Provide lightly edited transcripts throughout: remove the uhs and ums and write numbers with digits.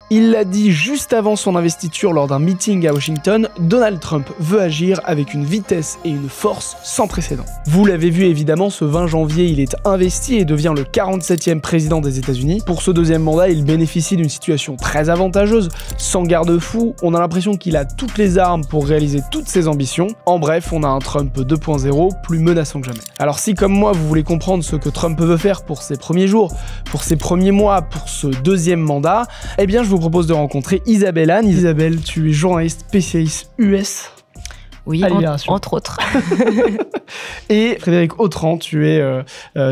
Il l'a dit juste avant son investiture lors d'un meeting à Washington, Donald Trump veut agir avec une vitesse et une force sans précédent. Vous l'avez vu évidemment, ce 20 janvier, il est investi et devient le 47e président des États-Unis. Pour ce deuxième mandat, il bénéficie d'une situation très avantageuse, sans garde-fou, on a l'impression qu'il a toutes les armes pour réaliser toutes ses ambitions. En bref, on a un Trump 2.0 plus menaçant que jamais. Alors si comme moi, vous voulez comprendre ce que Trump veut faire pour ses premiers jours, pour ses premiers mois, pour ce deuxième mandat, eh bien je vous propose de rencontrer Isabelle Anne. Isabelle, tu es journaliste spécialiste US. Oui, entre autres. Et Frédéric Autran, tu es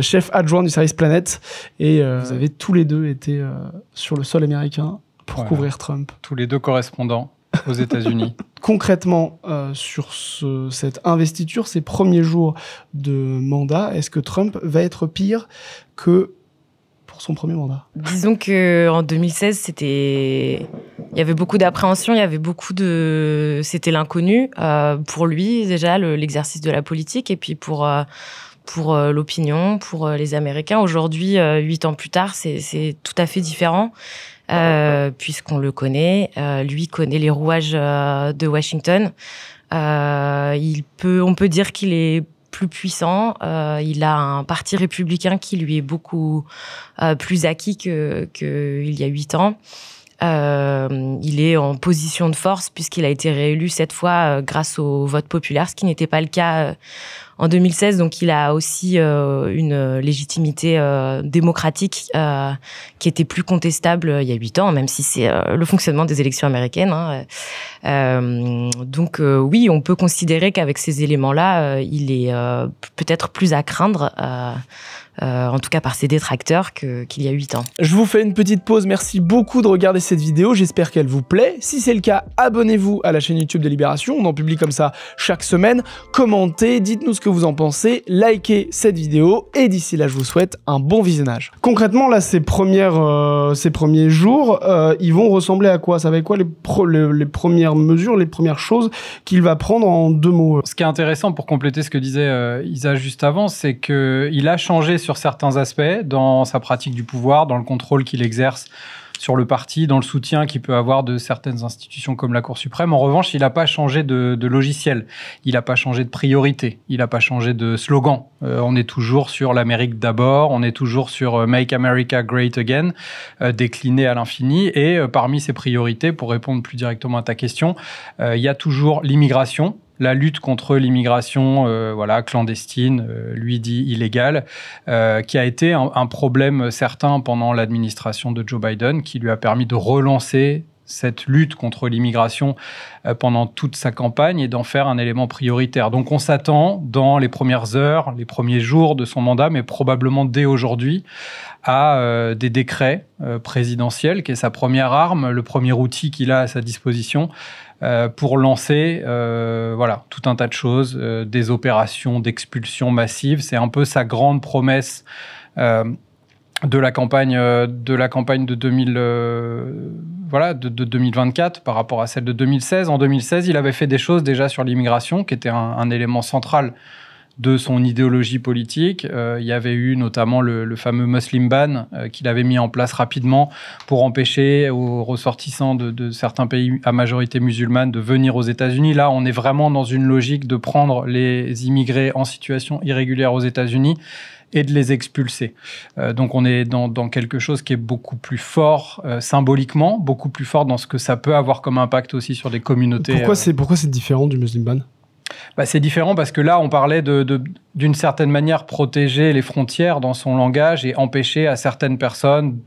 chef adjoint du service Planète. Et vous avez tous les deux été sur le sol américain pour couvrir Trump. Tous les deux correspondants aux États-Unis. Concrètement, sur cette investiture, ces premiers jours de mandat, est-ce que Trump va être pire que pour son premier mandat? Disons qu'en 2016, il y avait beaucoup d'appréhension, il y avait c'était l'inconnu pour lui déjà, l'exercice de la politique, et puis pour l'opinion, pour les Américains. Aujourd'hui, 8 ans plus tard, c'est tout à fait différent. Puisqu'on le connaît, lui connaît les rouages de Washington. On peut dire qu'il est plus puissant. Il a un parti républicain qui lui est beaucoup plus acquis qu'il y a 8 ans. Il est en position de force puisqu'il a été réélu cette fois grâce au vote populaire, ce qui n'était pas le cas en 2016. Donc il a aussi une légitimité démocratique qui était plus contestable il y a 8 ans, même si c'est le fonctionnement des élections américaines. Donc oui, on peut considérer qu'avec ces éléments-là, il est peut-être plus à craindre, en tout cas par ses détracteurs, qu'il y a 8 ans. Je vous fais une petite pause, merci beaucoup de regarder cette vidéo, j'espère qu'elle vous plaît. Si c'est le cas, abonnez-vous à la chaîne YouTube de Libération, on en publie comme ça chaque semaine. Commentez, dites-nous ce que vous en pensez, likez cette vidéo, et d'ici là, je vous souhaite un bon visionnage. Concrètement, là, ces premiers jours, ils vont ressembler à quoi? Ça va être quoi les premières mesures, les premières choses qu'il va prendre en 2 mots? Ce qui est intéressant pour compléter ce que disait Isa juste avant, c'est qu'il a changé sur certains aspects dans sa pratique du pouvoir, dans le contrôle qu'il exerce sur le parti, dans le soutien qu'il peut avoir de certaines institutions comme la Cour suprême. En revanche, il n'a pas changé de logiciel, il n'a pas changé de priorité, il n'a pas changé de slogan. On est toujours sur l'Amérique d'abord, on est toujours sur Make America Great Again, décliné à l'infini. Et parmi ses priorités, pour répondre plus directement à ta question, il y a toujours l'immigration. La lutte contre l'immigration clandestine, lui dit illégale, qui a été un problème certain pendant l'administration de Joe Biden, qui lui a permis de relancer cette lutte contre l'immigration pendant toute sa campagne et d'en faire un élément prioritaire. Donc on s'attend dans les premières heures, les premiers jours de son mandat, mais probablement dès aujourd'hui, à des décrets présidentiels, qui est sa première arme, le premier outil qu'il a à sa disposition, pour lancer tout un tas de choses, des opérations d'expulsion massive. C'est un peu sa grande promesse de la campagne de 2024 par rapport à celle de 2016. En 2016, il avait fait des choses déjà sur l'immigration, qui était un élément central de son idéologie politique. Il y avait eu notamment le fameux Muslim ban qu'il avait mis en place rapidement pour empêcher aux ressortissants de certains pays à majorité musulmane de venir aux États-Unis. Là, on est vraiment dans une logique de prendre les immigrés en situation irrégulière aux États-Unis et de les expulser. Donc on est dans quelque chose qui est beaucoup plus fort symboliquement, beaucoup plus fort dans ce que ça peut avoir comme impact aussi sur des communautés. Pourquoi c'est différent du Muslim ban? C'est différent parce que là, on parlait d'une certaine manière protéger les frontières dans son langage et empêcher à certaines personnes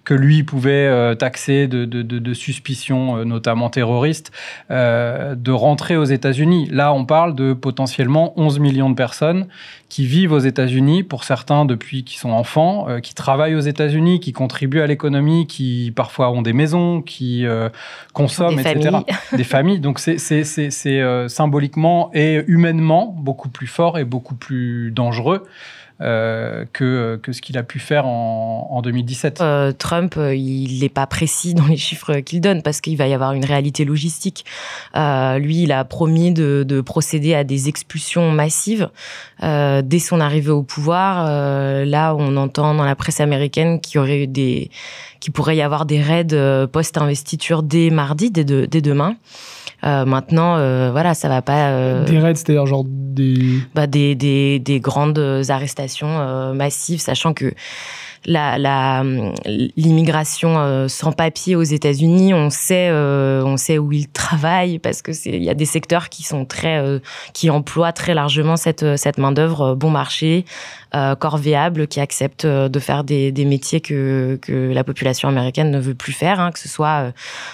que lui pouvait taxer de suspicions, notamment terroristes, de rentrer aux États-Unis. Là, on parle de potentiellement 11 millions de personnes qui vivent aux États-Unis, pour certains depuis qu'ils sont enfants, qui travaillent aux États-Unis, qui contribuent à l'économie, qui parfois ont des maisons, qui consomment, etc. Des familles. Donc c'est symboliquement et humainement beaucoup plus fort et beaucoup plus dangereux que ce qu'il a pu faire en 2017. Trump, il n'est pas précis dans les chiffres qu'il donne parce qu'il va y avoir une réalité logistique. Lui, il a promis de procéder à des expulsions massives dès son arrivée au pouvoir. Là, on entend dans la presse américaine qu'il pourrait y avoir des raids post-investiture dès mardi, dès demain. Maintenant, voilà, ça va pas. Des raids, c'est-à-dire genre des grandes arrestations massives, sachant que l'immigration sans papier aux États-Unis, on sait où ils travaillent parce que il y a des secteurs qui sont qui emploient très largement cette main d'œuvre bon marché, corvéable, qui acceptent de faire des métiers que la population américaine ne veut plus faire, hein, que ce soit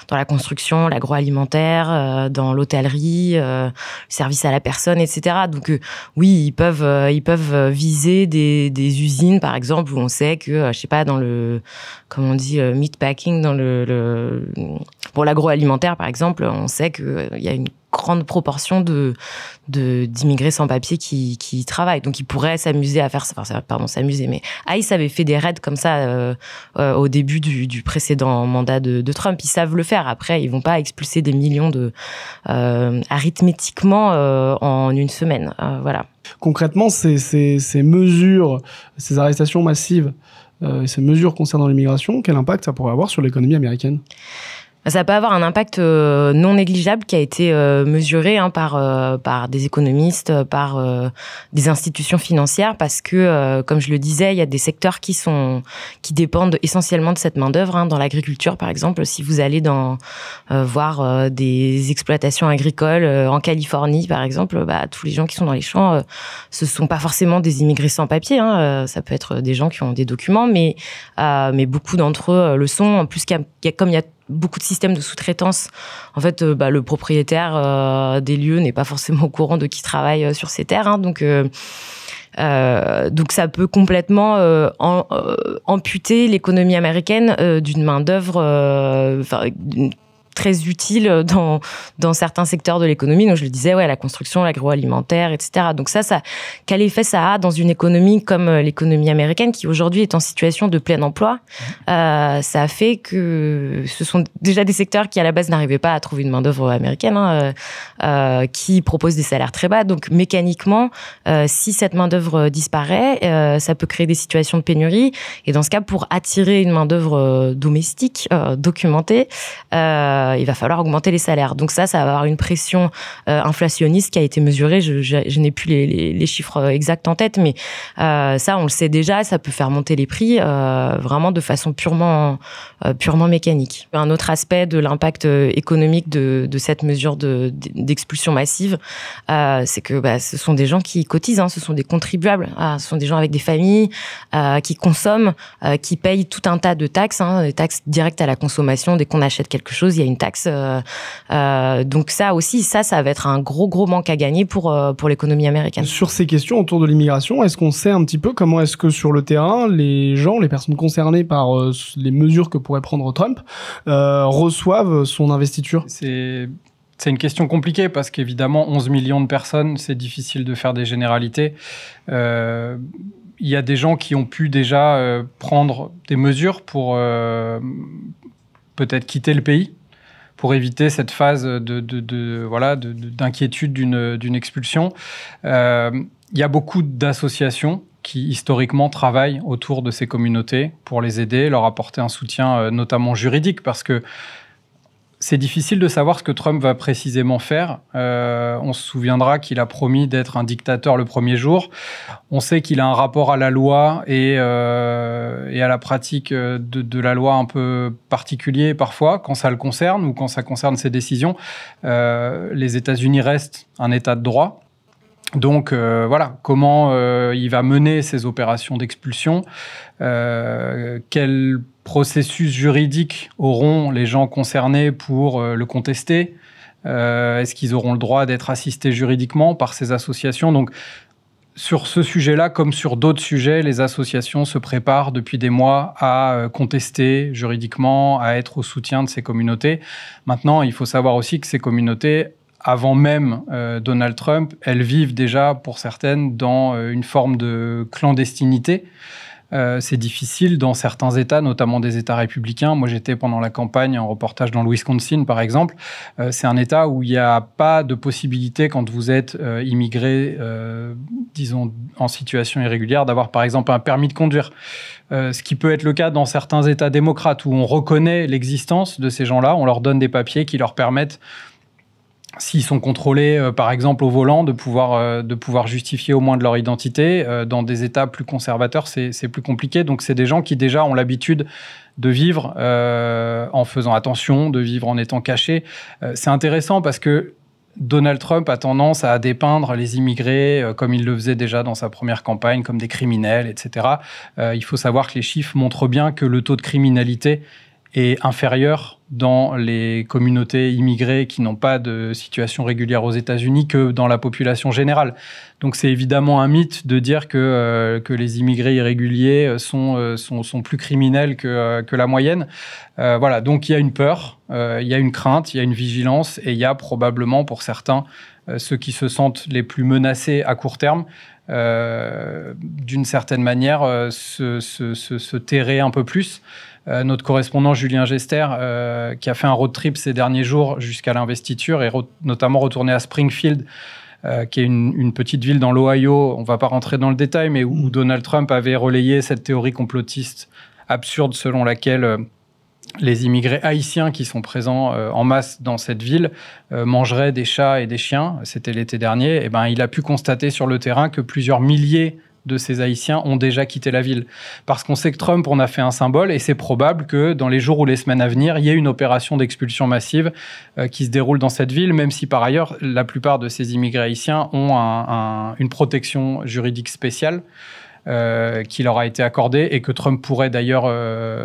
dans la construction, l'agroalimentaire, dans l'hôtellerie, le service à la personne, etc. Donc oui, ils peuvent viser des usines, par exemple, où on sait que je sais pas, dans le, comment on dit, meatpacking, pour l'agroalimentaire, par exemple, on sait qu'il y a une grande proportion d'immigrés sans papier qui travaillent. Donc, ils pourraient s'amuser à faire ça. Enfin, pardon, s'amuser, mais ICE avait fait des raids comme ça au début du précédent mandat de Trump. Ils savent le faire. Après, ils vont pas expulser des millions arithmétiquement en une semaine. Voilà. Concrètement, ces mesures, ces arrestations massives, ces mesures concernant l'immigration, quel impact ça pourrait avoir sur l'économie américaine ? Ça peut avoir un impact non négligeable qui a été mesuré par des économistes, par des institutions financières, parce que, comme je le disais, il y a des secteurs qui dépendent essentiellement de cette main-d'œuvre. Hein. Dans l'agriculture, par exemple, si vous allez voir des exploitations agricoles en Californie, par exemple, tous les gens qui sont dans les champs, ce sont pas forcément des immigrés sans papier. Hein. Ça peut être des gens qui ont des documents, mais beaucoup d'entre eux le sont. En plus, comme il y a beaucoup de systèmes de sous-traitance. En fait, le propriétaire des lieux n'est pas forcément au courant de qui travaille sur ces terres. Hein, donc ça peut complètement amputer l'économie américaine d'une main-d'œuvre très utile dans certains secteurs de l'économie. Donc, je le disais, la construction, l'agroalimentaire, etc. Donc quel effet ça a dans une économie comme l'économie américaine qui aujourd'hui est en situation de plein emploi? Ça a fait que ce sont déjà des secteurs qui à la base n'arrivaient pas à trouver une main-d'œuvre américaine, qui proposent des salaires très bas. Donc, mécaniquement, si cette main-d'œuvre disparaît, ça peut créer des situations de pénurie. Et dans ce cas, pour attirer une main-d'œuvre domestique, documentée, il va falloir augmenter les salaires. Donc ça va avoir une pression inflationniste qui a été mesurée. Je n'ai plus les chiffres exacts en tête, mais ça, on le sait déjà, ça peut faire monter les prix vraiment de façon purement mécanique. Un autre aspect de l'impact économique de cette mesure d'expulsion massive, c'est que ce sont des gens qui cotisent, hein, ce sont des contribuables, ce sont des gens avec des familles qui consomment, qui payent tout un tas de taxes, hein, des taxes directes à la consommation. Dès qu'on achète quelque chose, il y a une taxe. Donc ça aussi, ça va être un gros manque à gagner pour l'économie américaine. Sur ces questions autour de l'immigration, est-ce qu'on sait un petit peu comment est-ce que sur le terrain, les personnes concernées par les mesures que pourrait prendre Trump reçoivent son investiture ? C'est une question compliquée parce qu'évidemment, 11 millions de personnes, c'est difficile de faire des généralités. Il y a des gens qui ont pu déjà prendre des mesures pour peut-être quitter le pays, pour éviter cette phase d'inquiétude d'une expulsion. Il y a beaucoup d'associations qui, historiquement, travaillent autour de ces communautés pour les aider, leur apporter un soutien, notamment juridique, parce que c'est difficile de savoir ce que Trump va précisément faire. On se souviendra qu'il a promis d'être un dictateur le premier jour. On sait qu'il a un rapport à la loi et à la pratique de la loi un peu particulier parfois, quand ça le concerne ou quand ça concerne ses décisions. Les États-Unis restent un État de droit. Donc comment il va mener ces opérations d'expulsion, quel processus juridique auront les gens concernés pour le contester, est-ce qu'ils auront le droit d'être assistés juridiquement par ces associations? Donc sur ce sujet-là, comme sur d'autres sujets, les associations se préparent depuis des mois à contester juridiquement, à être au soutien de ces communautés. Maintenant, il faut savoir aussi que ces communautés avant même Donald Trump, elles vivent déjà, pour certaines, dans une forme de clandestinité. C'est difficile dans certains États, notamment des États républicains. Moi, j'étais pendant la campagne en reportage dans le Wisconsin, par exemple. C'est un État où il n'y a pas de possibilité, quand vous êtes immigré, disons, en situation irrégulière, d'avoir, par exemple, un permis de conduire. Ce qui peut être le cas dans certains États démocrates où on reconnaît l'existence de ces gens-là, on leur donne des papiers qui leur permettent, s'ils sont contrôlés, par exemple, au volant, de pouvoir justifier au moins de leur identité. Dans des États plus conservateurs, c'est plus compliqué. Donc, c'est des gens qui, déjà, ont l'habitude de vivre en faisant attention, de vivre en étant cachés. C'est intéressant parce que Donald Trump a tendance à dépeindre les immigrés, comme il le faisait déjà dans sa première campagne, comme des criminels, etc. Il faut savoir que les chiffres montrent bien que le taux de criminalité est inférieur dans les communautés immigrées qui n'ont pas de situation régulière aux États-Unis que dans la population générale. Donc c'est évidemment un mythe de dire que les immigrés irréguliers sont plus criminels que la moyenne. Voilà, donc il y a une peur, il y a une crainte, il y a une vigilance et il y a probablement pour certains ceux qui se sentent les plus menacés à court terme, d'une certaine manière se terrer un peu plus. Notre correspondant Julien Gester, qui a fait un road trip ces derniers jours jusqu'à l'investiture et notamment retourné à Springfield, qui est une petite ville dans l'Ohio, on ne va pas rentrer dans le détail, mais où Donald Trump avait relayé cette théorie complotiste absurde selon laquelle les immigrés haïtiens qui sont présents en masse dans cette ville mangeraient des chats et des chiens. C'était l'été dernier. Et il a pu constater sur le terrain que plusieurs milliers de ces Haïtiens ont déjà quitté la ville. Parce qu'on sait que Trump en a fait un symbole et c'est probable que dans les jours ou les semaines à venir, il y ait une opération d'expulsion massive qui se déroule dans cette ville, même si par ailleurs, la plupart de ces immigrés haïtiens ont une protection juridique spéciale qui leur a été accordée et que Trump pourrait d'ailleurs,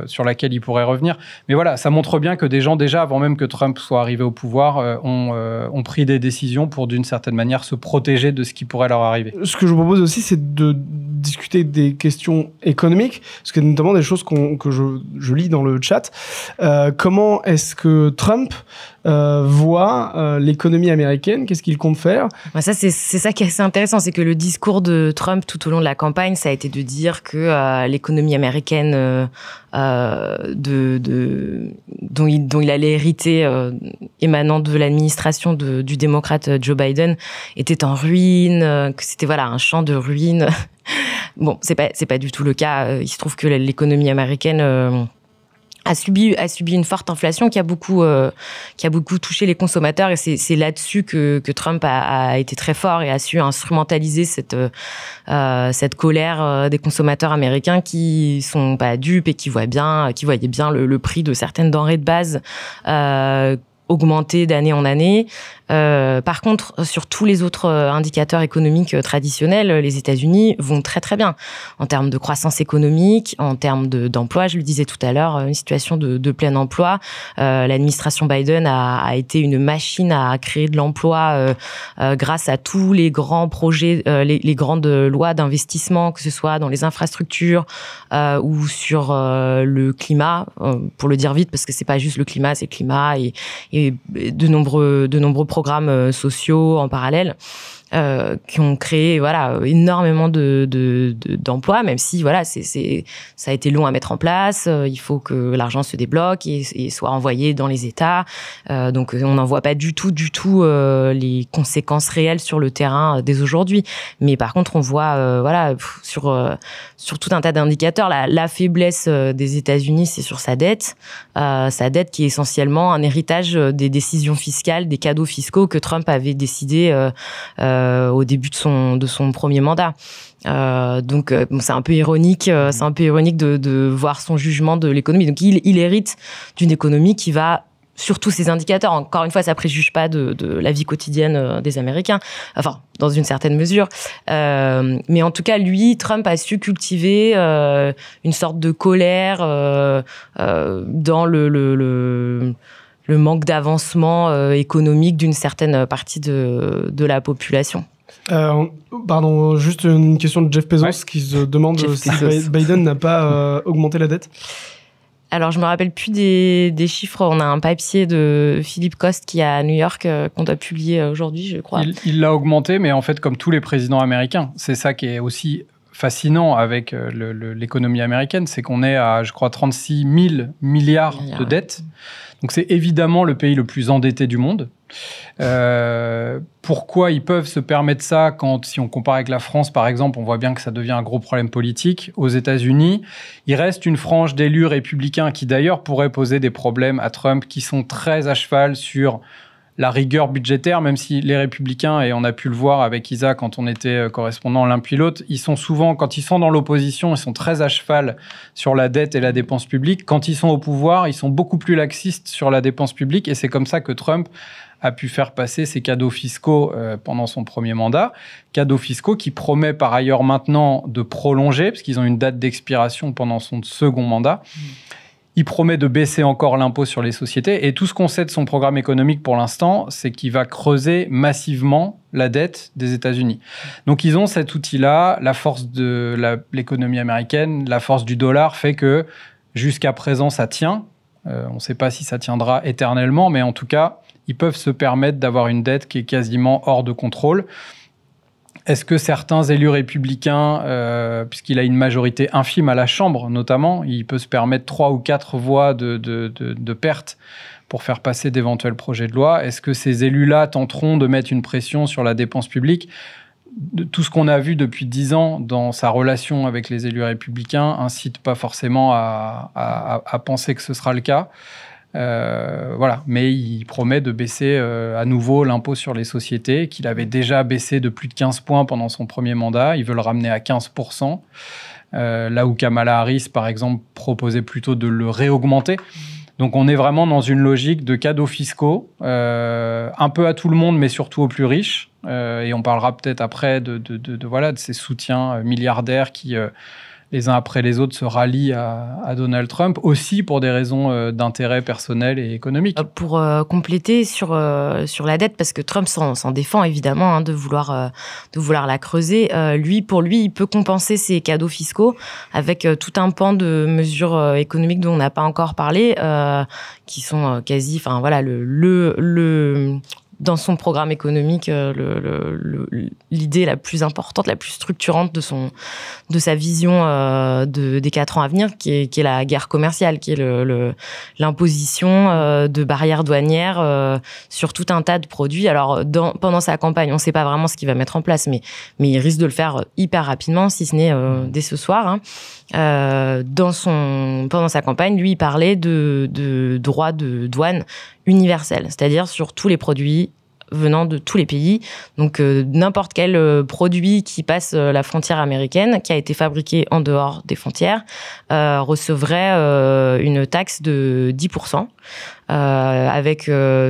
sur laquelle il pourrait revenir. Mais voilà, ça montre bien que des gens déjà, avant même que Trump soit arrivé au pouvoir, ont pris des décisions pour d'une certaine manière se protéger de ce qui pourrait leur arriver. Ce que je vous propose aussi, c'est de discuter des questions économiques, parce que notamment des choses que je lis dans le chat. Comment est-ce que Trump voit l'économie américaine? Qu'est-ce qu'il compte faire? Ça, c'est ça qui est assez intéressant, c'est que le discours de Trump tout au long de la campagne, ça a été de dire que l'économie américaine dont il allait hériter émanant de l'administration du démocrate Joe Biden était en ruine, que c'était un champ de ruines. Bon, c'est pas du tout le cas. Il se trouve que l'économie américaine a subi une forte inflation qui a beaucoup touché les consommateurs et c'est là-dessus que Trump a été très fort et a su instrumentaliser cette colère des consommateurs américains qui sont pas dupes et qui voyaient bien le prix de certaines denrées de base augmenter d'année en année. Par contre, sur tous les autres indicateurs économiques traditionnels, les États-Unis vont très très bien en termes de croissance économique, en termes d'emploi. Je le disais tout à l'heure, une situation de plein emploi. L'administration Biden a été une machine à créer de l'emploi grâce à tous les grands projets, les grandes lois d'investissement, que ce soit dans les infrastructures ou sur le climat, pour le dire vite, parce que c'est pas juste le climat, c'est le climat et de nombreux programmes sociaux en parallèle qui ont créé énormément d'emplois, même si ça a été long à mettre en place. Il faut que l'argent se débloque et soit envoyé dans les États. Donc on n'en voit pas du tout les conséquences réelles sur le terrain dès aujourd'hui. Mais par contre on voit sur tout un tas d'indicateurs la faiblesse des États-Unis, c'est sur sa dette qui est essentiellement un héritage des décisions fiscales, des cadeaux fiscaux que Trump avait décidé au début de son premier mandat. Donc c'est un peu ironique, de voir son jugement de l'économie. Donc il hérite d'une économie qui va sur tous ces indicateurs. Encore une fois, ça préjuge pas de la vie quotidienne des Américains, enfin dans une certaine mesure. Mais en tout cas, Trump a su cultiver une sorte de colère dans le manque d'avancement économique d'une certaine partie de la population. Pardon, juste une question de Jeff Bezos qui se demande si Biden n'a pas augmenté la dette. Alors, je me rappelle plus des chiffres. On a un papier de Philippe Coste qui est à New York qu'on doit publier aujourd'hui, je crois. Il l'a augmenté, mais en fait, comme tous les présidents américains, c'est ça qui est aussi fascinant avec l'économie américaine, c'est qu'on est à, je crois, 36 000 milliards de dettes. Donc, c'est évidemment le pays le plus endetté du monde. Pourquoi ils peuvent se permettre ça quand, si on compare avec la France, par exemple, on voit bien que ça devient un gros problème politique. Aux États-Unis, il reste une frange d'élus républicains qui, d'ailleurs, pourraient poser des problèmes à Trump, qui sont très à cheval sur la rigueur budgétaire, même si les républicains, et on a pu le voir avec Isa quand on était correspondant l'un puis l'autre, ils sont souvent, quand ils sont dans l'opposition, ils sont très à cheval sur la dette et la dépense publique. Quand ils sont au pouvoir, ils sont beaucoup plus laxistes sur la dépense publique, et c'est comme ça que Trump a pu faire passer ses cadeaux fiscaux pendant son premier mandat. Cadeaux fiscaux qui promet par ailleurs maintenant de prolonger, parce qu'ils ont une date d'expiration pendant son second mandat. Il promet de baisser encore l'impôt sur les sociétés. Et tout ce qu'on sait de son programme économique pour l'instant, c'est qu'il va creuser massivement la dette des États-Unis. Donc, ils ont cet outil-là. La force de l'économie américaine, la force du dollar fait que jusqu'à présent, ça tient. On ne sait pas si ça tiendra éternellement, mais en tout cas, ils peuvent se permettre d'avoir une dette qui est quasiment hors de contrôle. Est-ce que certains élus républicains, puisqu'il a une majorité infime à la Chambre notamment, il peut se permettre 3 ou 4 voix de perte pour faire passer d'éventuels projets de loi? Est-ce que ces élus-là tenteront de mettre une pression sur la dépense publique? Tout ce qu'on a vu depuis 10 ans dans sa relation avec les élus républicains incite pas forcément à penser que ce sera le cas. Voilà, mais il promet de baisser à nouveau l'impôt sur les sociétés, qu'il avait déjà baissé de plus de 15 points pendant son premier mandat. Il veut le ramener à 15%, là où Kamala Harris, par exemple, proposait plutôt de le réaugmenter. Donc on est vraiment dans une logique de cadeaux fiscaux, un peu à tout le monde, mais surtout aux plus riches. Et on parlera peut-être après de ces soutiens milliardaires qui... les uns après les autres se rallient à Donald Trump, aussi pour des raisons d'intérêt personnel et économique. Pour compléter sur la dette, parce que Trump s'en défend évidemment de vouloir la creuser, pour lui, il peut compenser ses cadeaux fiscaux avec tout un pan de mesures économiques dont on n'a pas encore parlé, qui sont quasi, enfin voilà, dans son programme économique, l'idée la plus importante, la plus structurante de sa vision des 4 ans à venir, qui est la guerre commerciale, qui est l'imposition de barrières douanières sur tout un tas de produits. Alors, pendant sa campagne, on ne sait pas vraiment ce qu'il va mettre en place, mais il risque de le faire hyper rapidement, si ce n'est dès ce soir. Pendant sa campagne, lui, il parlait de droits de douane universels, c'est-à-dire sur tous les produits venant de tous les pays. Donc, n'importe quel produit qui passe la frontière américaine, qui a été fabriqué en dehors des frontières, recevrait une taxe de 10%.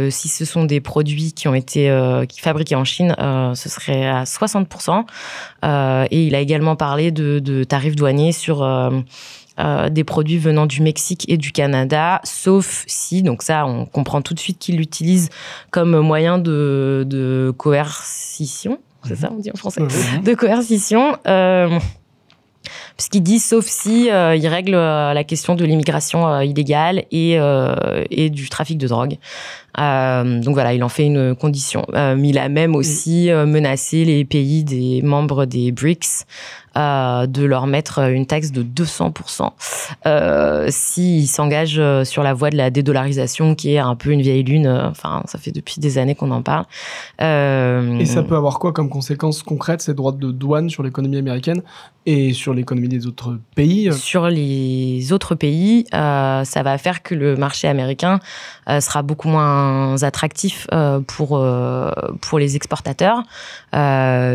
Si ce sont des produits qui ont été fabriqués en Chine, ce serait à 60%. Et il a également parlé de tarifs douaniers sur des produits venant du Mexique et du Canada, sauf si, donc ça, on comprend tout de suite qu'il l'utilise comme moyen de coercition, c'est ça on dit en français, de coercition, puisqu'il dit sauf si il règle la question de l'immigration illégale et du trafic de drogue. Donc voilà, il en fait une condition. Mais il a même aussi menacé les pays des membres des BRICS de leur mettre une taxe de 200% s'ils s'engagent sur la voie de la dédollarisation, qui est un peu une vieille lune. Enfin, ça fait depuis des années qu'on en parle. Et ça peut avoir quoi comme conséquences concrètes, ces droits de douane sur l'économie américaine et sur l'économie des autres pays? Sur les autres pays, ça va faire que le marché américain sera beaucoup moins attractif pour les exportateurs,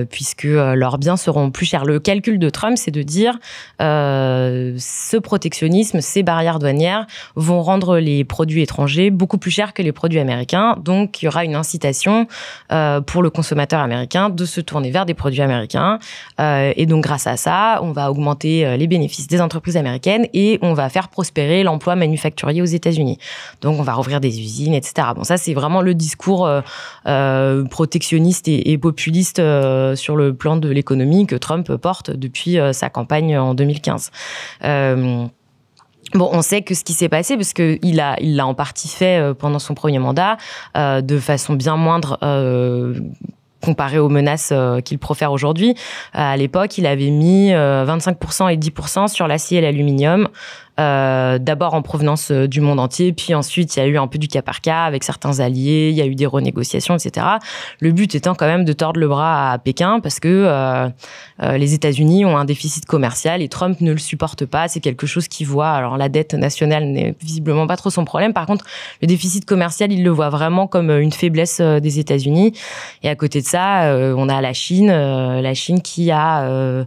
puisque leurs biens seront plus chers. Le calcul de Trump, c'est de dire ce protectionnisme, ces barrières douanières vont rendre les produits étrangers beaucoup plus chers que les produits américains. Donc, il y aura une incitation pour le consommateur américain de se tourner vers des produits américains. Et donc, grâce à ça, on va augmenter les bénéfices des entreprises américaines et on va faire prospérer l'emploi manufacturier aux États-Unis. Donc, on va rouvrir des usines, etc. Bon, ça, c'est vraiment le discours protectionniste et populiste sur le plan de l'économie que Trump porte depuis sa campagne en 2015. Bon, on sait que ce qui s'est passé, parce qu'il l'a en partie fait pendant son premier mandat, de façon bien moindre comparé aux menaces qu'il profère aujourd'hui. À l'époque, il avait mis 25% et 10% sur l'acier et l'aluminium, d'abord en provenance du monde entier, puis ensuite il y a eu un peu du cas par cas avec certains alliés, il y a eu des renégociations, etc. Le but étant quand même de tordre le bras à Pékin, parce que les États-Unis ont un déficit commercial et Trump ne le supporte pas. C'est quelque chose qu'il voit. Alors la dette nationale n'est visiblement pas trop son problème. Par contre, le déficit commercial, il le voit vraiment comme une faiblesse des États-Unis. Et à côté de ça, on a la Chine qui a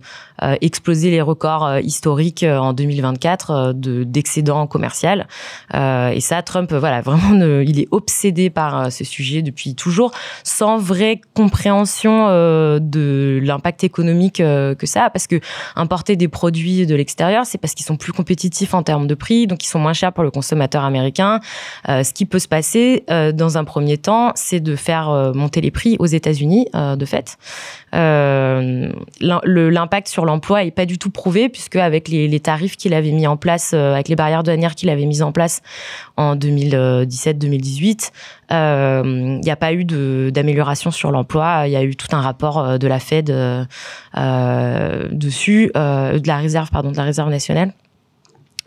explosé les records historiques en 2024 d'excédent commercial. Et ça, Trump, voilà, vraiment, il est obsédé par ce sujet depuis toujours, sans vraie compréhension de l'impact économique que ça a, parce que importer des produits de l'extérieur, c'est parce qu'ils sont plus compétitifs en termes de prix, donc ils sont moins chers pour le consommateur américain. Ce qui peut se passer dans un premier temps, c'est de faire monter les prix aux États-Unis, de fait. L'impact sur l'emploi est pas du tout prouvé, puisque avec les tarifs qu'il avait mis en place, avec les barrières douanières qu'il avait mises en place en 2017-2018, il n'y a pas eu d'amélioration sur l'emploi. Il y a eu tout un rapport de la Fed dessus, de la Réserve nationale.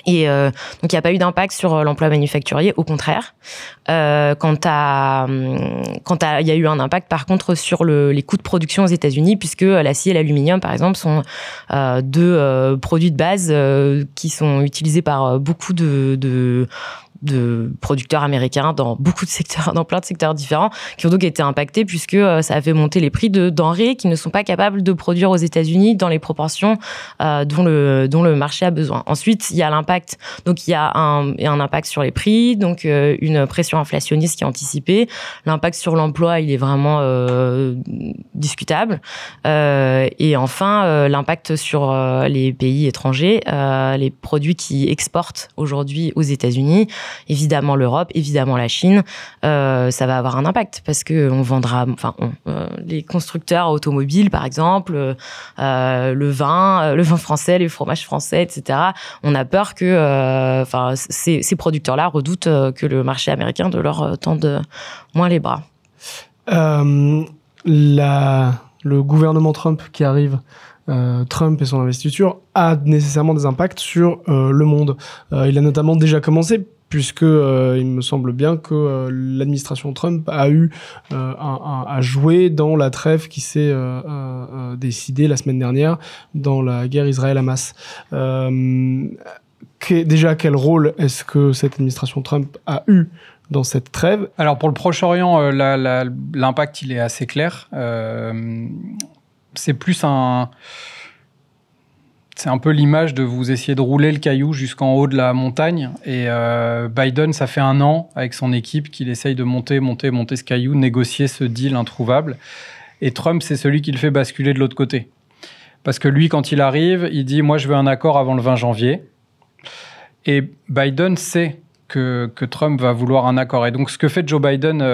Et donc il n'y a pas eu d'impact sur l'emploi manufacturier, au contraire. Il y a eu un impact par contre sur les coûts de production aux États-Unis, puisque l'acier et l'aluminium par exemple sont deux produits de base qui sont utilisés par beaucoup de producteurs américains dans beaucoup de secteurs, dans plein de secteurs différents, qui ont donc été impactés, puisque ça a fait monter les prix de denrées qui ne sont pas capables de produire aux États-Unis dans les proportions dont le marché a besoin. Ensuite, il y a l'impact, donc il y a un impact sur les prix, donc une pression inflationniste qui est anticipée. L'impact sur l'emploi, il est vraiment discutable. Et enfin, l'impact sur les pays étrangers, les produits qui exportent aujourd'hui aux États-Unis, évidemment l'Europe, évidemment la Chine, ça va avoir un impact, parce que on vendra, les constructeurs automobiles par exemple, le vin français, les fromages français, etc. On a peur que, ces producteurs-là redoutent que le marché américain de leur tende moins les bras. Le gouvernement Trump qui arrive, Trump et son investiture, a nécessairement des impacts sur le monde. Il a notamment déjà commencé, puisque il me semble bien que l'administration Trump a eu à jouer dans la trêve qui s'est décidée la semaine dernière dans la guerre Israël-Hamas. Déjà, quel rôle est-ce que cette administration Trump a eu dans cette trêve? Alors pour le Proche-Orient, l'impact il est assez clair. C'est plus c'est un peu l'image de vous essayer de rouler le caillou jusqu'en haut de la montagne. Et Biden, ça fait 1 an avec son équipe qu'il essaye de monter ce caillou, négocier ce deal introuvable. Et Trump, c'est celui qui le fait basculer de l'autre côté. Parce que lui, quand il arrive, il dit « Moi, je veux un accord avant le 20 janvier ». Et Biden sait que Trump va vouloir un accord. Et donc, ce que fait Joe Biden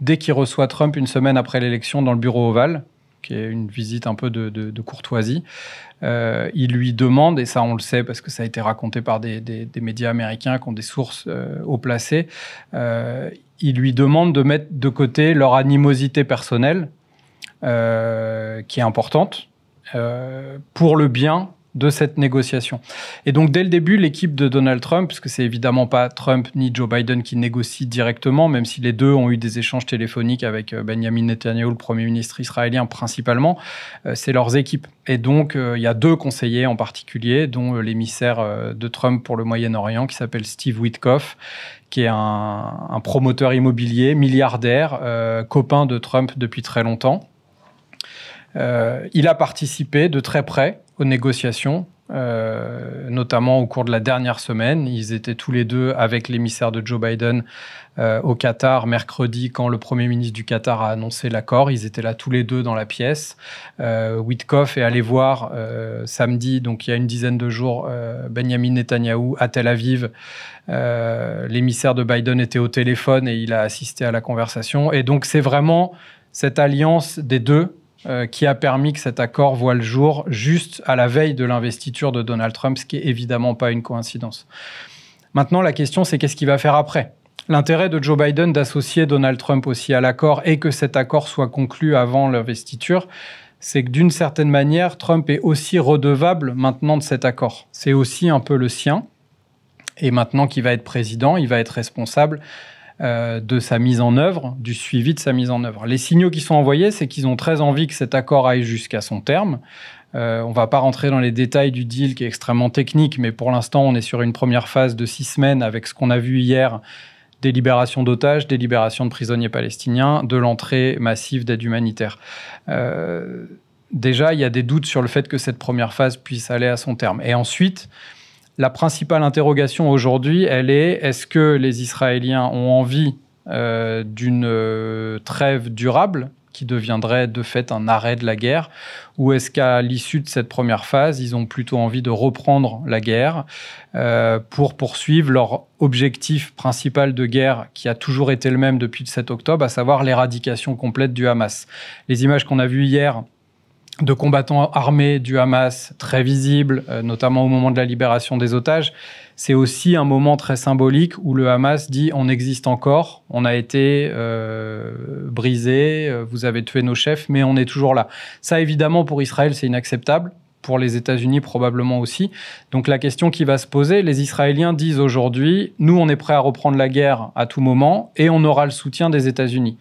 dès qu'il reçoit Trump une semaine après l'élection dans le bureau ovale, qui est une visite un peu de courtoisie, il lui demande, et ça on le sait parce que ça a été raconté par des médias américains qui ont des sources haut placées, il lui demande de mettre de côté leur animosité personnelle, qui est importante, pour le bien de cette négociation. Et donc, dès le début, l'équipe de Donald Trump, parce que c'est évidemment pas Trump ni Joe Biden qui négocient directement, même si les deux ont eu des échanges téléphoniques avec Benjamin Netanyahu, le Premier ministre israélien, principalement, c'est leurs équipes. Et donc, il y a 2 conseillers en particulier, dont l'émissaire de Trump pour le Moyen-Orient, qui s'appelle Steve Witkoff, qui est un promoteur immobilier, milliardaire, copain de Trump depuis très longtemps. Il a participé de très près aux négociations, notamment au cours de la dernière semaine. Ils étaient tous les deux avec l'émissaire de Joe Biden au Qatar mercredi, quand le Premier ministre du Qatar a annoncé l'accord. Ils étaient là tous les deux dans la pièce. Witkoff est allé voir samedi, donc il y a une dizaine de jours, Benjamin Netanyahou à Tel Aviv. L'émissaire de Biden était au téléphone et il a assisté à la conversation. Et donc c'est vraiment cette alliance des deux qui a permis que cet accord voit le jour juste à la veille de l'investiture de Donald Trump, ce qui est évidemment pas une coïncidence. Maintenant, la question, c'est qu'est-ce qu'il va faire après ? L'intérêt de Joe Biden d'associer Donald Trump aussi à l'accord et que cet accord soit conclu avant l'investiture, c'est que d'une certaine manière, Trump est aussi redevable maintenant de cet accord. C'est aussi un peu le sien. Et maintenant qu'il va être président, il va être responsable de sa mise en œuvre, du suivi de sa mise en œuvre. Les signaux qui sont envoyés, c'est qu'ils ont très envie que cet accord aille jusqu'à son terme. On ne va pas rentrer dans les détails du deal qui est extrêmement technique, mais pour l'instant, on est sur une première phase de 6 semaines avec ce qu'on a vu hier, des libérations d'otages, des libérations de prisonniers palestiniens, de l'entrée massive d'aide humanitaire. Déjà, il y a des doutes sur le fait que cette première phase puisse aller à son terme. Et ensuite, la principale interrogation aujourd'hui, elle est, est-ce que les Israéliens ont envie d'une trêve durable qui deviendrait de fait un arrêt de la guerre, ou est-ce qu'à l'issue de cette première phase, ils ont plutôt envie de reprendre la guerre pour poursuivre leur objectif principal de guerre qui a toujours été le même depuis le 7 octobre, à savoir l'éradication complète du Hamas. Les images qu'on a vues hier de combattants armés du Hamas, très visibles, notamment au moment de la libération des otages, c'est aussi un moment très symbolique où le Hamas dit « on existe encore, on a été brisé, vous avez tué nos chefs, mais on est toujours là ». Ça, évidemment, pour Israël, c'est inacceptable. Pour les États-Unis, probablement aussi. Donc la question qui va se poser, les Israéliens disent aujourd'hui « nous, on est prêts à reprendre la guerre à tout moment et on aura le soutien des États-Unis ».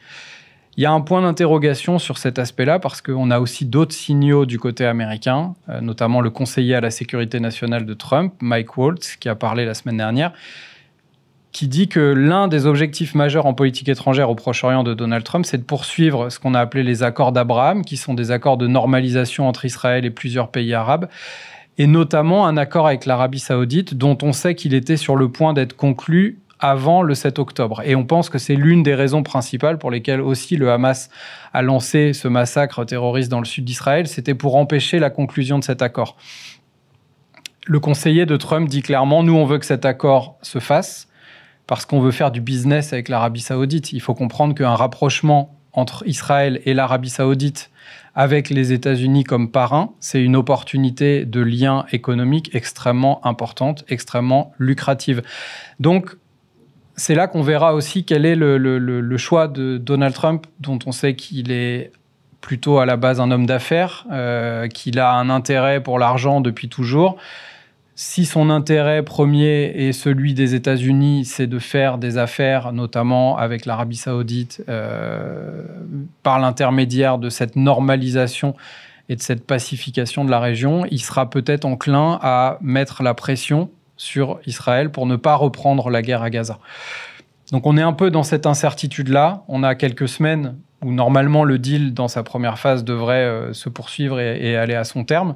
Il y a un point d'interrogation sur cet aspect-là parce qu'on a aussi d'autres signaux du côté américain, notamment le conseiller à la sécurité nationale de Trump, Mike Waltz, qui a parlé la semaine dernière, qui dit que l'un des objectifs majeurs en politique étrangère au Proche-Orient de Donald Trump, c'est de poursuivre ce qu'on a appelé les accords d'Abraham, qui sont des accords de normalisation entre Israël et plusieurs pays arabes, et notamment un accord avec l'Arabie saoudite, dont on sait qu'il était sur le point d'être conclu avant le 7 octobre. Et on pense que c'est l'une des raisons principales pour lesquelles aussi le Hamas a lancé ce massacre terroriste dans le sud d'Israël, c'était pour empêcher la conclusion de cet accord. Le conseiller de Trump dit clairement, nous on veut que cet accord se fasse parce qu'on veut faire du business avec l'Arabie saoudite. Il faut comprendre qu'un rapprochement entre Israël et l'Arabie saoudite avec les États-Unis comme parrain, c'est une opportunité de lien économique extrêmement importante, extrêmement lucrative. Donc, c'est là qu'on verra aussi quel est le choix de Donald Trump, dont on sait qu'il est plutôt à la base un homme d'affaires, qu'il a un intérêt pour l'argent depuis toujours. Si son intérêt premier est celui des États-Unis, c'est de faire des affaires, notamment avec l'Arabie saoudite, par l'intermédiaire de cette normalisation et de cette pacification de la région, il sera peut-être enclin à mettre la pression sur Israël pour ne pas reprendre la guerre à Gaza. Donc on est un peu dans cette incertitude-là. On a quelques semaines où normalement le deal dans sa première phase devrait se poursuivre et aller à son terme.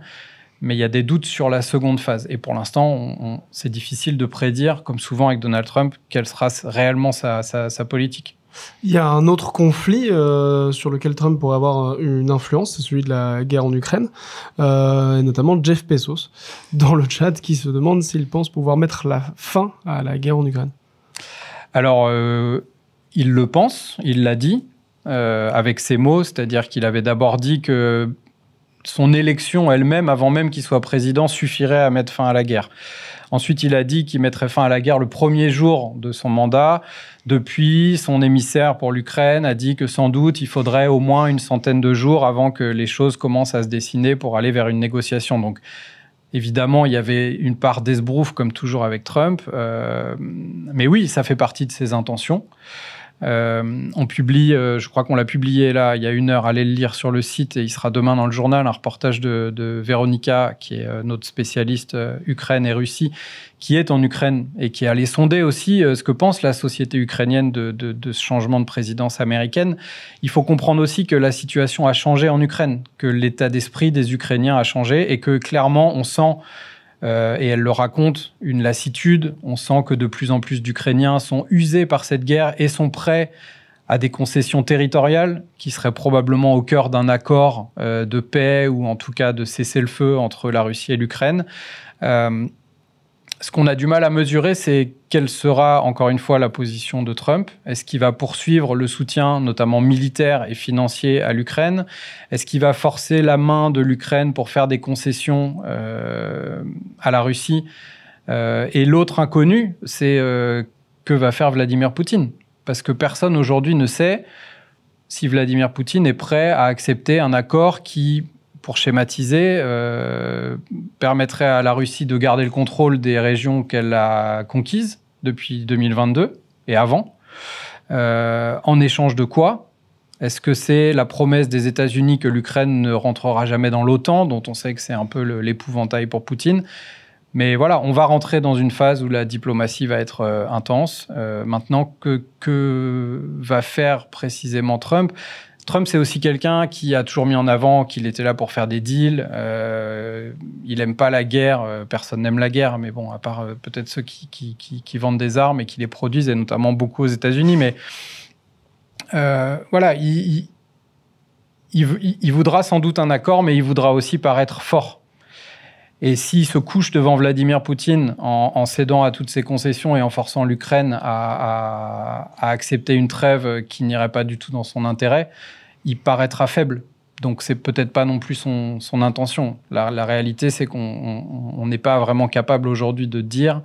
Mais il y a des doutes sur la seconde phase. Et pour l'instant, c'est difficile de prédire, comme souvent avec Donald Trump, quelle sera réellement sa politique. Il y a un autre conflit sur lequel Trump pourrait avoir une influence, c'est celui de la guerre en Ukraine, et notamment Jeff Bezos, dans le chat, qui se demande s'il pense pouvoir mettre la fin à la guerre en Ukraine. Alors, il le pense, il l'a dit, avec ses mots, c'est-à-dire qu'il avait d'abord dit que son élection elle-même, avant même qu'il soit président, suffirait à mettre fin à la guerre. Ensuite, il a dit qu'il mettrait fin à la guerre le premier jour de son mandat. Depuis, son émissaire pour l'Ukraine a dit que sans doute, il faudrait au moins une centaine de jours avant que les choses commencent à se dessiner pour aller vers une négociation. Donc, évidemment, il y avait une part d'esbrouf, comme toujours avec Trump. Mais oui, ça fait partie de ses intentions. On publie, je crois qu'on l'a publié là il y a 1 heure, allez le lire sur le site et il sera demain dans le journal, un reportage de Véronica, qui est notre spécialiste Ukraine et Russie, qui est en Ukraine et qui est allé sonder aussi ce que pense la société ukrainienne de ce changement de présidence américaine. Il faut comprendre aussi que la situation a changé en Ukraine, que l'état d'esprit des Ukrainiens a changé et que clairement on sent, et elle le raconte, une lassitude. On sent que de plus en plus d'Ukrainiens sont usés par cette guerre et sont prêts à des concessions territoriales qui seraient probablement au cœur d'un accord de paix ou en tout cas de cessez-le-feu entre la Russie et l'Ukraine. Ce qu'on a du mal à mesurer, c'est quelle sera, encore une fois, la position de Trump. Est-ce qu'il va poursuivre le soutien, notamment militaire et financier, à l'Ukraine? Est-ce qu'il va forcer la main de l'Ukraine pour faire des concessions à la Russie? Et l'autre inconnu, c'est que va faire Vladimir Poutine? Parce que personne aujourd'hui ne sait si Vladimir Poutine est prêt à accepter un accord qui, pour schématiser, permettrait à la Russie de garder le contrôle des régions qu'elle a conquises depuis 2022 et avant. En échange de quoi? Est-ce que c'est la promesse des États-Unis que l'Ukraine ne rentrera jamais dans l'OTAN, dont on sait que c'est un peu l'épouvantail pour Poutine? Mais voilà, on va rentrer dans une phase où la diplomatie va être intense. Maintenant, que va faire précisément Trump? Trump, c'est aussi quelqu'un qui a toujours mis en avant qu'il était là pour faire des deals. Il n'aime pas la guerre. Personne n'aime la guerre, mais bon, à part peut-être ceux qui vendent des armes et qui les produisent, et notamment beaucoup aux États-Unis. Mais voilà, il voudra sans doute un accord, mais il voudra aussi paraître fort. Et s'il se couche devant Vladimir Poutine en cédant à toutes ses concessions et en forçant l'Ukraine à accepter une trêve qui n'irait pas du tout dans son intérêt, il paraîtra faible. Donc, c'est peut-être pas non plus son intention. La réalité, c'est qu'on n'est pas vraiment capable aujourd'hui de dire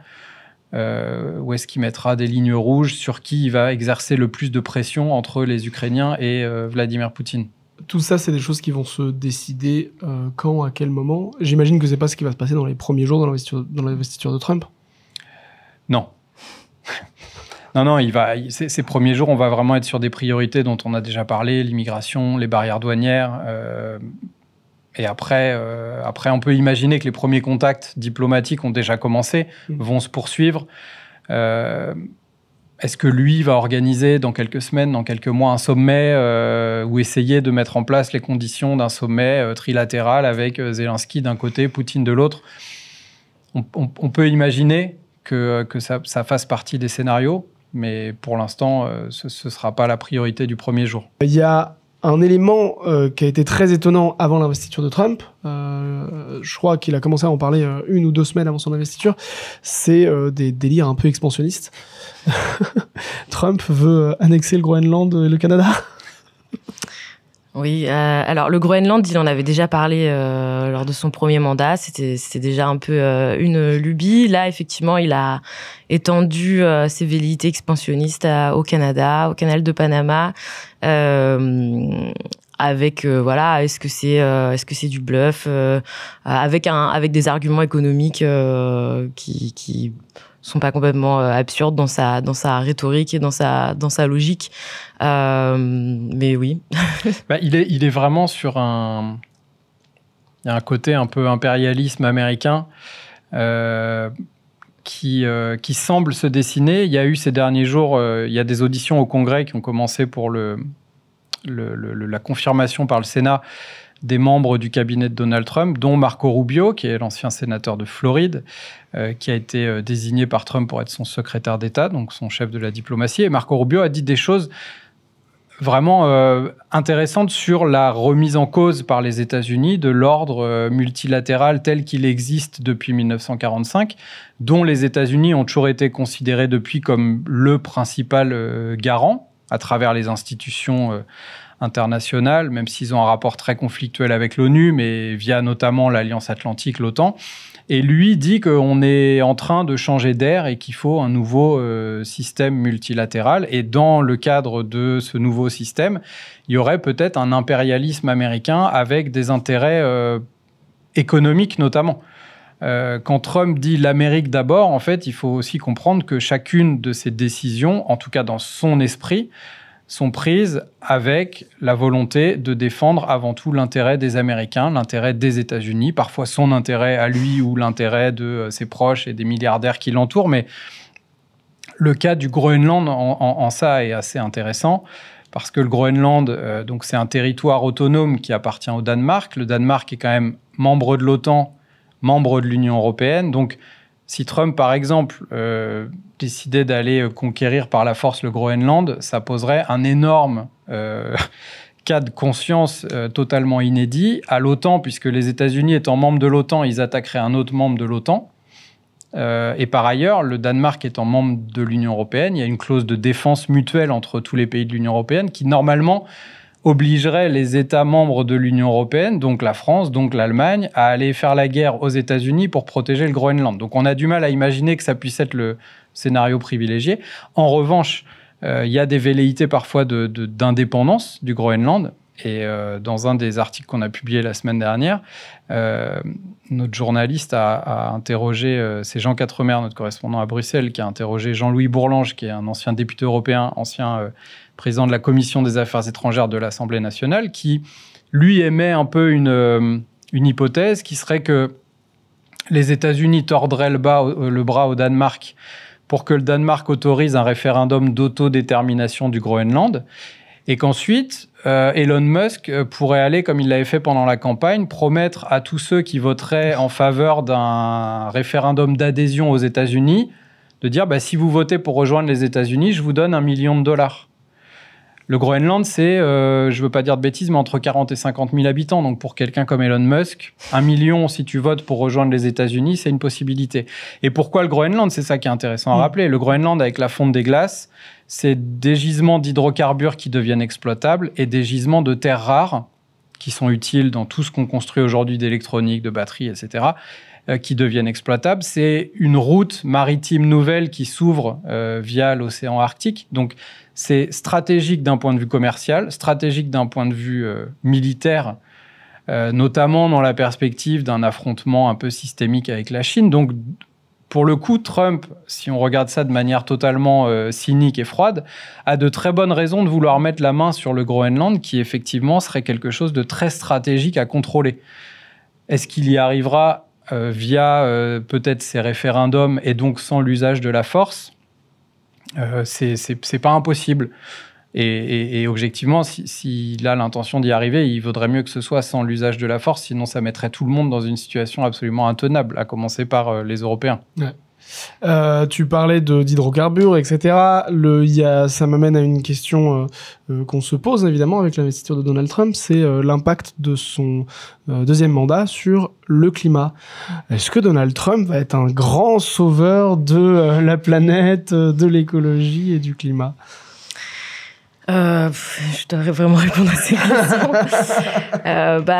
où est-ce qu'il mettra des lignes rouges, sur qui il va exercer le plus de pression entre les Ukrainiens et Vladimir Poutine. Tout ça, c'est des choses qui vont se décider quand, à quel moment. J'imagine que c'est pas ce qui va se passer dans les premiers jours dans l'investiture de Trump. Non. Non, ces premiers jours, on va vraiment être sur des priorités dont on a déjà parlé, l'immigration, les barrières douanières. Et après, on peut imaginer que les premiers contacts diplomatiques ont déjà commencé, vont se poursuivre. Est-ce que lui va organiser dans quelques semaines, dans quelques mois, un sommet ou essayer de mettre en place les conditions d'un sommet trilatéral avec Zelensky d'un côté, Poutine de l'autre? On peut imaginer que ça fasse partie des scénarios, mais pour l'instant, ce ne sera pas la priorité du premier jour. Il y a un élément qui a été très étonnant avant l'investiture de Trump, je crois qu'il a commencé à en parler 1 ou 2 semaines avant son investiture, c'est des délires un peu expansionnistes. Trump veut annexer le Groenland et le Canada. Oui, alors le Groenland, il en avait déjà parlé lors de son premier mandat. C'était déjà un peu une lubie. Là, effectivement, il a étendu ses velléités expansionnistes au Canada, au canal de Panama, avec voilà, est-ce que c'est du bluff, avec des arguments économiques qui sont pas complètement absurdes dans sa rhétorique et dans sa logique. Mais oui. Il est vraiment sur il y a un côté un peu impérialisme américain qui semble se dessiner. Il y a eu ces derniers jours, il y a des auditions au Congrès qui ont commencé pour la confirmation par le Sénat des membres du cabinet de Donald Trump, dont Marco Rubio, qui est l'ancien sénateur de Floride, qui a été désigné par Trump pour être son secrétaire d'État, donc son chef de la diplomatie. Et Marco Rubio a dit des choses vraiment intéressantes sur la remise en cause par les États-Unis de l'ordre multilatéral tel qu'il existe depuis 1945, dont les États-Unis ont toujours été considérés depuis comme le principal garant à travers les institutions internationales, même s'ils ont un rapport très conflictuel avec l'ONU, mais via notamment l'Alliance Atlantique, l'OTAN. Et lui dit qu'on est en train de changer d'air et qu'il faut un nouveau système multilatéral. Et dans le cadre de ce nouveau système, il y aurait peut-être un impérialisme américain avec des intérêts économiques notamment. Quand Trump dit l'Amérique d'abord, en fait, il faut aussi comprendre que chacune de ces décisions, en tout cas dans son esprit, sont prises avec la volonté de défendre avant tout l'intérêt des Américains, l'intérêt des États-Unis, parfois son intérêt à lui ou l'intérêt de ses proches et des milliardaires qui l'entourent. Mais le cas du Groenland en ça est assez intéressant parce que le Groenland, donc c'est un territoire autonome qui appartient au Danemark. Le Danemark est quand même membre de l'OTAN, membre de l'Union européenne. Donc, si Trump, par exemple, décidait d'aller conquérir par la force le Groenland, ça poserait un énorme cas de conscience totalement inédit à l'OTAN, puisque les États-Unis étant membres de l'OTAN, ils attaqueraient un autre membre de l'OTAN. Et par ailleurs, le Danemark étant membre de l'Union européenne, il y a une clause de défense mutuelle entre tous les pays de l'Union européenne qui, normalement, obligerait les États membres de l'Union européenne, donc la France, donc l'Allemagne, à aller faire la guerre aux États-Unis pour protéger le Groenland. Donc on a du mal à imaginer que ça puisse être le scénario privilégié. En revanche, il y a des velléités parfois d'indépendance du Groenland. Et dans un des articles qu'on a publié la semaine dernière, notre journaliste a interrogé, c'est Jean Quatremer, notre correspondant à Bruxelles, qui a interrogé Jean-Louis Bourlange, qui est un ancien député européen, ancien président de la Commission des Affaires étrangères de l'Assemblée nationale, qui, lui, émet un peu une hypothèse qui serait que les États-Unis tordraient le bras au Danemark pour que le Danemark autorise un référendum d'autodétermination du Groenland, et qu'ensuite, Elon Musk pourrait aller, comme il l'avait fait pendant la campagne, promettre à tous ceux qui voteraient en faveur d'un référendum d'adhésion aux États-Unis de dire si vous votez pour rejoindre les États-Unis, je vous donne $1 million. Le Groenland, c'est, je ne veux pas dire de bêtises, mais entre 40 et 50 000 habitants. Donc pour quelqu'un comme Elon Musk, 1 million, si tu votes pour rejoindre les États-Unis, c'est une possibilité. Et pourquoi le Groenland? C'est ça qui est intéressant à rappeler. Le Groenland, avec la fonte des glaces, c'est des gisements d'hydrocarbures qui deviennent exploitables et des gisements de terres rares qui sont utiles dans tout ce qu'on construit aujourd'hui d'électronique, de batteries, etc., qui deviennent exploitables. C'est une route maritime nouvelle qui s'ouvre via l'océan Arctique. Donc, c'est stratégique d'un point de vue commercial, stratégique d'un point de vue militaire, notamment dans la perspective d'un affrontement un peu systémique avec la Chine. Donc, pour le coup, Trump, si on regarde ça de manière totalement cynique et froide, a de très bonnes raisons de vouloir mettre la main sur le Groenland, qui effectivement serait quelque chose de très stratégique à contrôler. Est-ce qu'il y arrivera via peut-être ces référendums et donc sans l'usage de la force? C'est pas impossible. Et objectivement, s'il a l'intention d'y arriver, il vaudrait mieux que ce soit sans l'usage de la force, sinon ça mettrait tout le monde dans une situation absolument intenable, à commencer par les Européens. Ouais. Tu parlais d'hydrocarbures, etc. Ça m'amène à une question qu'on se pose évidemment avec l'investiture de Donald Trump, c'est l'impact de son deuxième mandat sur le climat. Est-ce que Donald Trump va être un grand sauveur de la planète, de l'écologie et du climat ? Je devrais vraiment répondre à ces questions.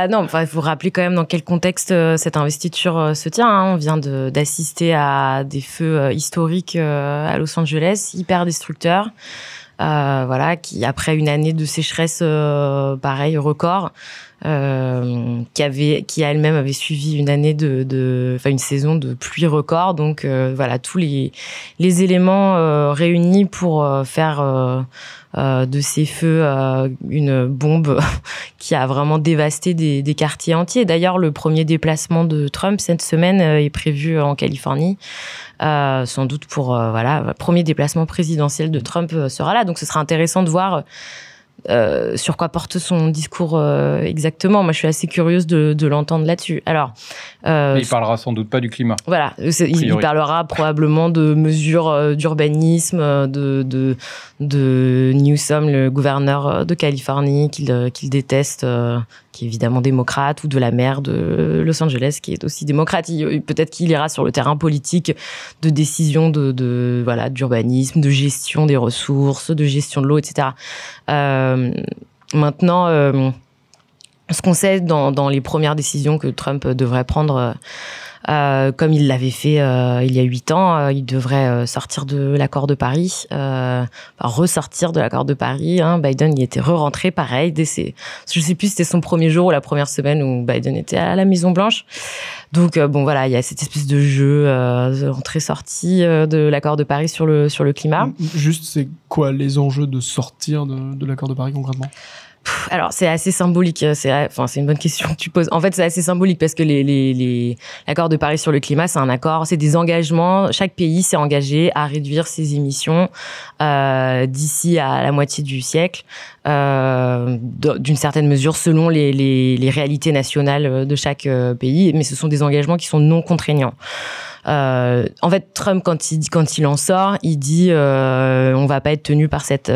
Non, il faut rappeler quand même dans quel contexte cette investiture se tient. On vient d'assister à des feux historiques à Los Angeles, hyper destructeurs. Qui après une année de sécheresse, pareil, record, qui elle-même avait suivi une année une saison de pluie record. Donc tous les éléments réunis pour faire de ces feux une bombe qui a vraiment dévasté des quartiers entiers. D'ailleurs, le premier déplacement de Trump cette semaine est prévu en Californie. Sans doute pour le premier déplacement présidentiel de Trump sera là. Donc ce sera intéressant de voir sur quoi porte son discours exactement. Moi, je suis assez curieuse de l'entendre là-dessus. Alors, mais il parlera sans doute pas du climat. Voilà, il parlera probablement de mesures d'urbanisme, de Newsom, le gouverneur de Californie, qu'il déteste, qui est évidemment démocrate, ou de la maire de Los Angeles, qui est aussi démocrate. Peut-être qu'il ira sur le terrain politique de décision d'urbanisme, de gestion des ressources, de gestion de l'eau, etc. Maintenant, ce qu'on sait dans les premières décisions que Trump devrait prendre, comme il l'avait fait il y a 8 ans, il devrait sortir de l'accord de Paris, ressortir de l'accord de Paris. Biden y était re-rentré, pareil. Je sais plus si c'était son premier jour ou la première semaine où Biden était à la Maison-Blanche. Donc il y a cette espèce de jeu entrée-sortie de l'accord de Paris sur le climat. Juste, c'est quoi les enjeux de sortir de l'accord de Paris concrètement ? Alors, c'est assez symbolique. C'est une bonne question que tu poses. En fait, c'est assez symbolique parce que l'accord de Paris sur le climat, c'est des engagements. Chaque pays s'est engagé à réduire ses émissions d'ici à la moitié du siècle, d'une certaine mesure, selon les réalités nationales de chaque pays. Mais ce sont des engagements qui sont non contraignants. En fait, Trump, quand il en sort, il dit on va pas être tenu par cet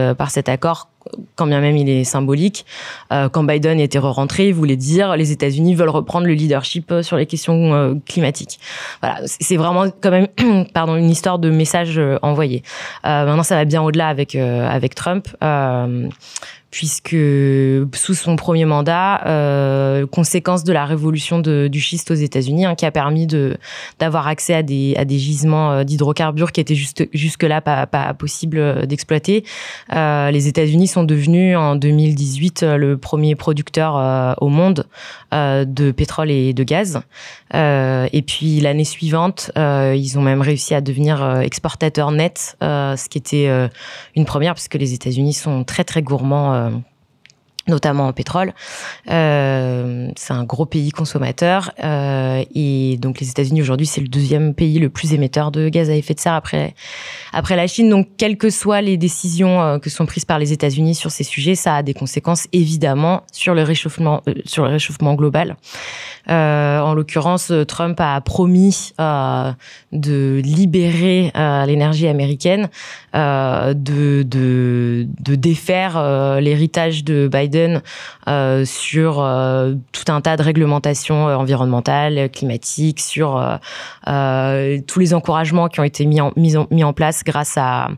accord quand bien même il est symbolique. Quand Biden était rentré, il voulait dire les États-Unis veulent reprendre le leadership sur les questions climatiques. Voilà, c'est vraiment quand même une histoire de message envoyé. Maintenant, ça va bien au-delà avec Trump. Puisque sous son premier mandat, conséquence de la révolution du schiste aux États-Unis, qui a permis d'avoir accès à des gisements d'hydrocarbures qui étaient jusque-là pas possible d'exploiter. Les États-Unis sont devenus en 2018 le premier producteur au monde de pétrole et de gaz. Et puis l'année suivante, ils ont même réussi à devenir exportateurs nets, ce qui était une première puisque les États-Unis sont très très gourmands, notamment en pétrole. C'est un gros pays consommateur et donc les États-Unis aujourd'hui c'est le deuxième pays le plus émetteur de gaz à effet de serre après la Chine. Donc quelles que soient les décisions que sont prises par les États-Unis sur ces sujets, ça a des conséquences évidemment sur le réchauffement global. En l'occurrence, Trump a promis de libérer l'énergie américaine, de défaire l'héritage de Biden sur tout un tas de réglementations environnementales, climatiques, sur tous les encouragements qui ont été mis en place grâce à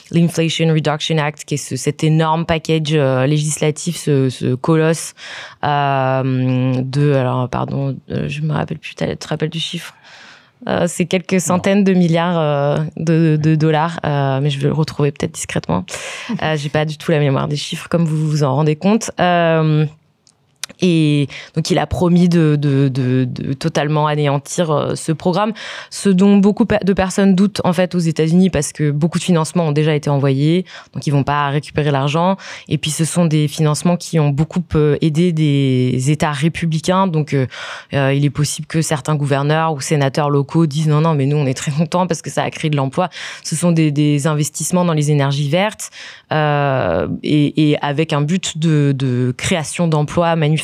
l'Inflation Reduction Act, qui est cet énorme package législatif, ce colosse je me rappelle plus, tu te rappelles du chiffre? C'est quelques centaines de milliards de dollars, mais je vais le retrouver peut-être discrètement. J'ai pas du tout la mémoire des chiffres, comme vous vous en rendez compte. Et donc, il a promis de totalement anéantir ce programme, ce dont beaucoup de personnes doutent en fait aux États-Unis parce que beaucoup de financements ont déjà été envoyés, donc ils vont pas récupérer l'argent. Et puis, ce sont des financements qui ont beaucoup aidé des États républicains. Donc, il est possible que certains gouverneurs ou sénateurs locaux disent non, mais nous, on est très contents parce que ça a créé de l'emploi. Ce sont des investissements dans les énergies vertes et avec un but de création d'emplois manufacturiers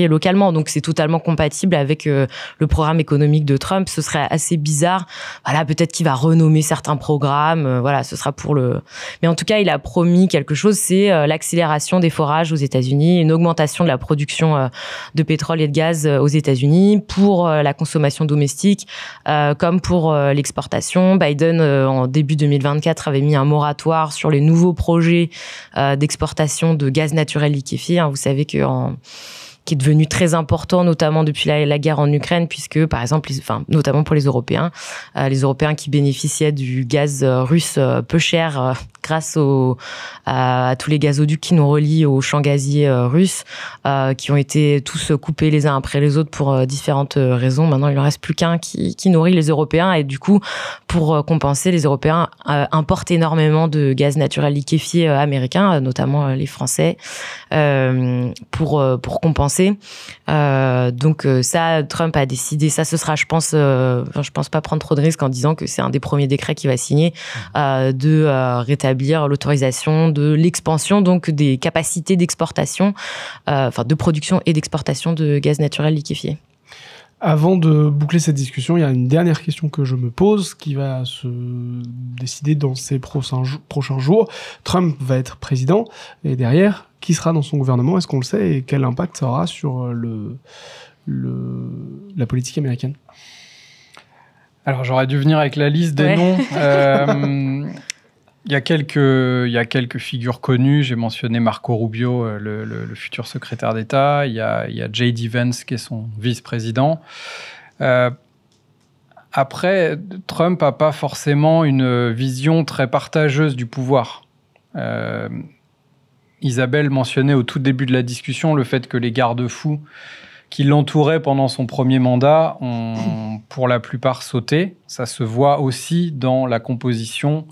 localement. Donc, c'est totalement compatible avec le programme économique de Trump. Ce serait assez bizarre. Voilà, peut-être qu'il va renommer certains programmes. Voilà, ce sera pour le... Mais en tout cas, il a promis quelque chose, c'est l'accélération des forages aux États-Unis, une augmentation de la production de pétrole et de gaz aux États-Unis pour la consommation domestique, comme pour l'exportation. Biden, en début 2024, avait mis un moratoire sur les nouveaux projets d'exportation de gaz naturel liquéfié. Vous savez que qui est devenu très important, notamment depuis la guerre en Ukraine, puisque, par exemple, notamment pour les Européens qui bénéficiaient du gaz russe peu cher grâce à tous les gazoducs qui nous relient aux champs gaziers russes, qui ont été tous coupés les uns après les autres pour différentes raisons. Maintenant, il n'en reste plus qu'un qui nourrit les Européens, et du coup, pour compenser, les Européens importent énormément de gaz naturel liquéfié américain, notamment les Français, pour compenser. Donc ça, Trump a décidé, ça ce sera, je pense pas prendre trop de risques en disant que c'est un des premiers décrets qu'il va signer, de rétablir l'autorisation de l'expansion, donc des capacités d'exportation, de production et d'exportation de gaz naturel liquéfié. Avant de boucler cette discussion, il y a une dernière question que je me pose qui va se décider dans ces prochains jours. Trump va être président, et derrière, qui sera dans son gouvernement? Est-ce qu'on le sait? Et quel impact ça aura sur la politique américaine? Alors, j'aurais dû venir avec la liste des noms. Il y a quelques figures connues. J'ai mentionné Marco Rubio, le futur secrétaire d'État. Il y a J.D. Vance, qui est son vice-président. Après, Trump n'a pas forcément une vision très partageuse du pouvoir. Isabelle mentionnait au tout début de la discussion le fait que les garde-fous qui l'entouraient pendant son premier mandat ont pour la plupart sauté. Ça se voit aussi dans la composition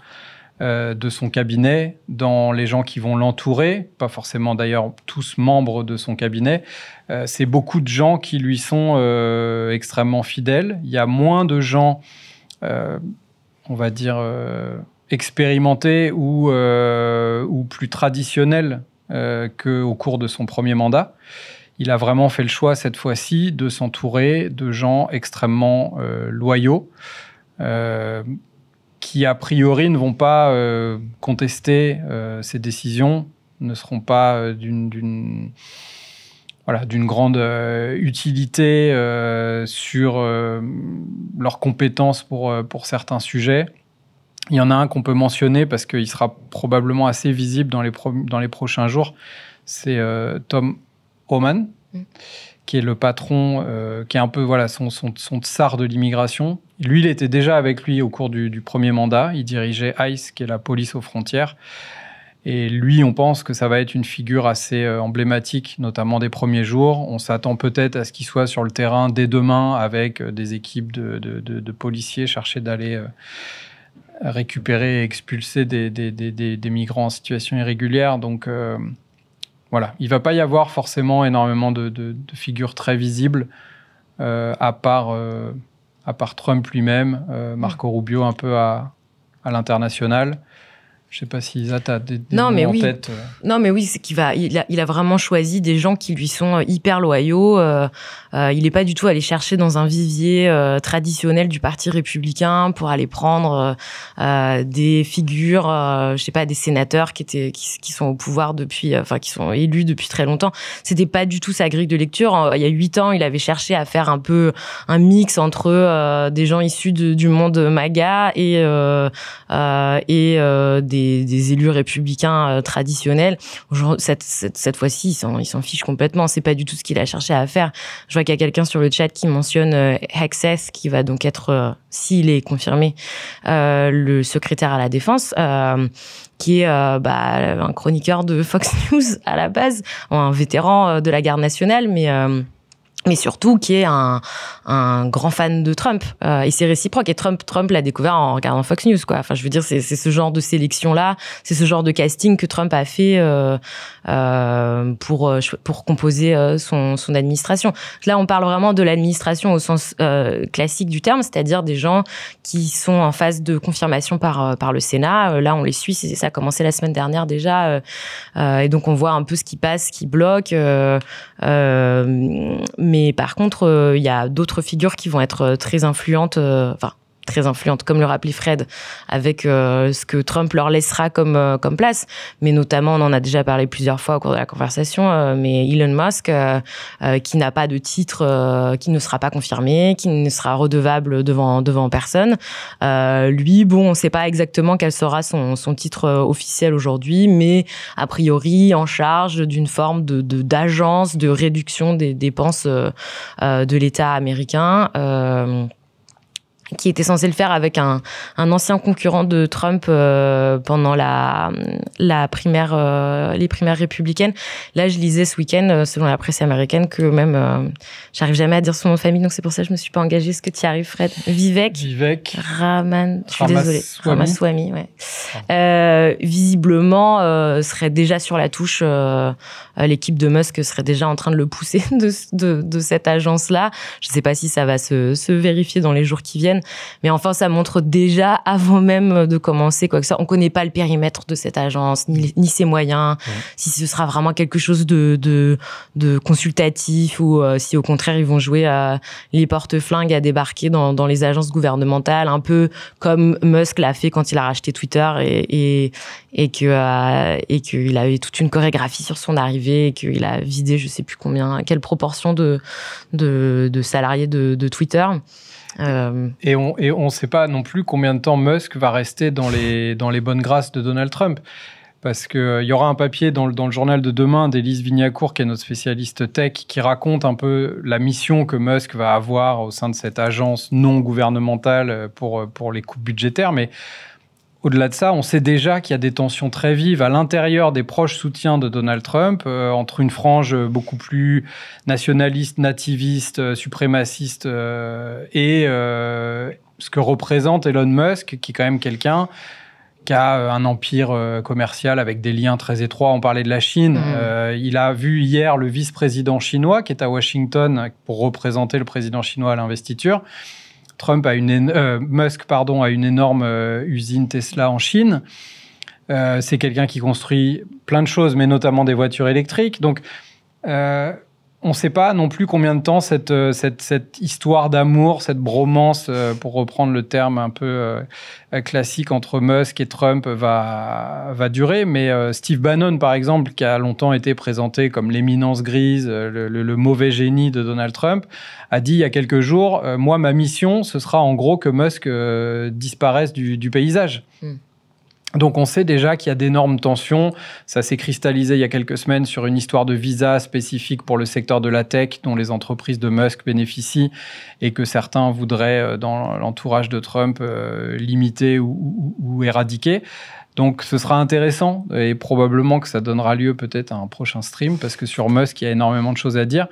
de son cabinet, dans les gens qui vont l'entourer, pas forcément d'ailleurs tous membres de son cabinet. C'est beaucoup de gens qui lui sont extrêmement fidèles. Il y a moins de gens, on va dire, expérimentés ou plus traditionnels qu'au cours de son premier mandat. Il a vraiment fait le choix cette fois-ci de s'entourer de gens extrêmement loyaux, qui a priori ne vont pas contester ses décisions, ne seront pas d'une grande utilité sur leurs compétences pour certains sujets. Il y en a un qu'on peut mentionner parce qu'il sera probablement assez visible dans les prochains jours. C'est Tom Homan, qui est le patron, qui est un peu son tsar de l'immigration. Lui, il était déjà avec lui au cours du premier mandat. Il dirigeait ICE, qui est la police aux frontières. Et lui, on pense que ça va être une figure assez emblématique, notamment des premiers jours. On s'attend peut-être à ce qu'il soit sur le terrain dès demain avec des équipes de policiers chercher d'aller récupérer et expulser des migrants en situation irrégulière. Donc voilà, il ne va pas y avoir forcément énormément de figures très visibles, à part Trump lui-même, Marco Rubio un peu à l'international. Je ne sais pas si Isa, tu as des noms en tête. Non, mais oui, c'est qu'il il a vraiment choisi des gens qui lui sont hyper loyaux. Il n'est pas du tout allé chercher dans un vivier traditionnel du Parti républicain pour aller prendre des figures, je sais pas, des sénateurs qui sont au pouvoir depuis, qui sont élus depuis très longtemps. C'était pas du tout sa grille de lecture. Il y a 8 ans, il avait cherché à faire un peu un mix entre des gens issus du monde MAGA et des élus républicains traditionnels. Cette fois-ci, il s'en fiche complètement. C'est pas du tout ce qu'il a cherché à faire. Je vois qu'il y a quelqu'un sur le chat qui mentionne Hexeth, qui va donc être, s'il est confirmé, le secrétaire à la défense, qui est un chroniqueur de Fox News à la base, un vétéran de la garde nationale, mais surtout qui est un grand fan de Trump, et c'est réciproque. Et Trump l'a découvert en regardant Fox News, quoi. Enfin, je veux dire, c'est ce genre de sélection-là, c'est ce genre de casting que Trump a fait pour composer son administration. Là, on parle vraiment de l'administration au sens classique du terme, c'est-à-dire des gens qui sont en phase de confirmation par le Sénat. Là, on les suit, ça a commencé la semaine dernière déjà, et donc on voit un peu ce qui passe, ce qui bloque. Mais par contre, il y a d'autres figures qui vont être très influentes, comme le rappelait Fred, avec ce que Trump leur laissera comme place. Mais notamment, on en a déjà parlé plusieurs fois au cours de la conversation, mais Elon Musk, qui n'a pas de titre, qui ne sera pas confirmé, qui ne sera redevable devant personne. Lui, on ne sait pas exactement quel sera son titre officiel aujourd'hui, mais a priori en charge d'une forme d'agence de réduction des dépenses de l'État américain. Qui était censé le faire avec un ancien concurrent de Trump pendant la primaire, les primaires républicaines. Là, je lisais ce week-end, selon la presse américaine, que même, j'arrive jamais à dire son nom de famille, donc c'est pour ça que je me suis pas engagée. Est-ce que tu y arrives, Fred? Vivek Ramaswamy. Je suis désolée. Ramaswamy, ouais. Visiblement, serait déjà sur la touche. L'équipe de Musk serait déjà en train de le pousser de cette agence-là. Je sais pas si ça va se vérifier dans les jours qui viennent. Mais enfin, ça montre déjà, avant même de commencer quoi que ça, on connaît pas le périmètre de cette agence, ni ses moyens, si ce sera vraiment quelque chose de consultatif ou si au contraire ils vont jouer les porte-flingues à débarquer dans les agences gouvernementales, un peu comme Musk l'a fait quand il a racheté Twitter et qu'il avait toute une chorégraphie sur son arrivée et qu'il a vidé je sais plus quelle proportion de salariés de Twitter. Et on sait pas non plus combien de temps Musk va rester dans les bonnes grâces de Donald Trump. Parce qu'il y aura un papier dans le journal de demain d'Élise Vignacourt, qui est notre spécialiste tech, qui raconte un peu la mission que Musk va avoir au sein de cette agence non gouvernementale pour les coupes budgétaires. Mais au-delà de ça, on sait déjà qu'il y a des tensions très vives à l'intérieur des proches soutiens de Donald Trump, entre une frange beaucoup plus nationaliste, nativiste, suprémaciste, et ce que représente Elon Musk, qui est quand même quelqu'un qui a un empire commercial avec des liens très étroits. On parlait de la Chine. Il a vu hier le vice-président chinois qui est à Washington pour représenter le président chinois à l'investiture. Musk a une énorme usine Tesla en Chine. C'est quelqu'un qui construit plein de choses, mais notamment des voitures électriques. Donc, on ne sait pas non plus combien de temps cette histoire d'amour, cette bromance, pour reprendre le terme un peu classique entre Musk et Trump, va durer. Mais Steve Bannon, par exemple, qui a longtemps été présenté comme l'éminence grise, le mauvais génie de Donald Trump, a dit il y a quelques jours, moi, ma mission, ce sera en gros que Musk disparaisse du paysage. Donc on sait déjà qu'il y a d'énormes tensions. Ça s'est cristallisé il y a quelques semaines sur une histoire de visa spécifique pour le secteur de la tech dont les entreprises de Musk bénéficient et que certains voudraient, dans l'entourage de Trump, limiter ou éradiquer. Donc ce sera intéressant et probablement que ça donnera lieu peut-être à un prochain stream parce que sur Musk, il y a énormément de choses à dire.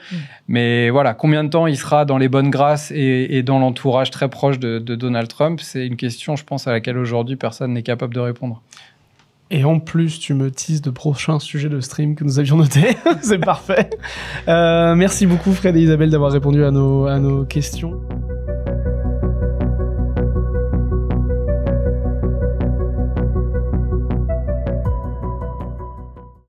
Mais voilà, combien de temps il sera dans les bonnes grâces et dans l'entourage très proche de Donald Trump, c'est une question, je pense, à laquelle aujourd'hui personne n'est capable de répondre. Et en plus, tu me teases de prochains sujets de stream que nous avions notés. C'est parfait. Merci beaucoup Fred et Isabelle d'avoir répondu à nos questions.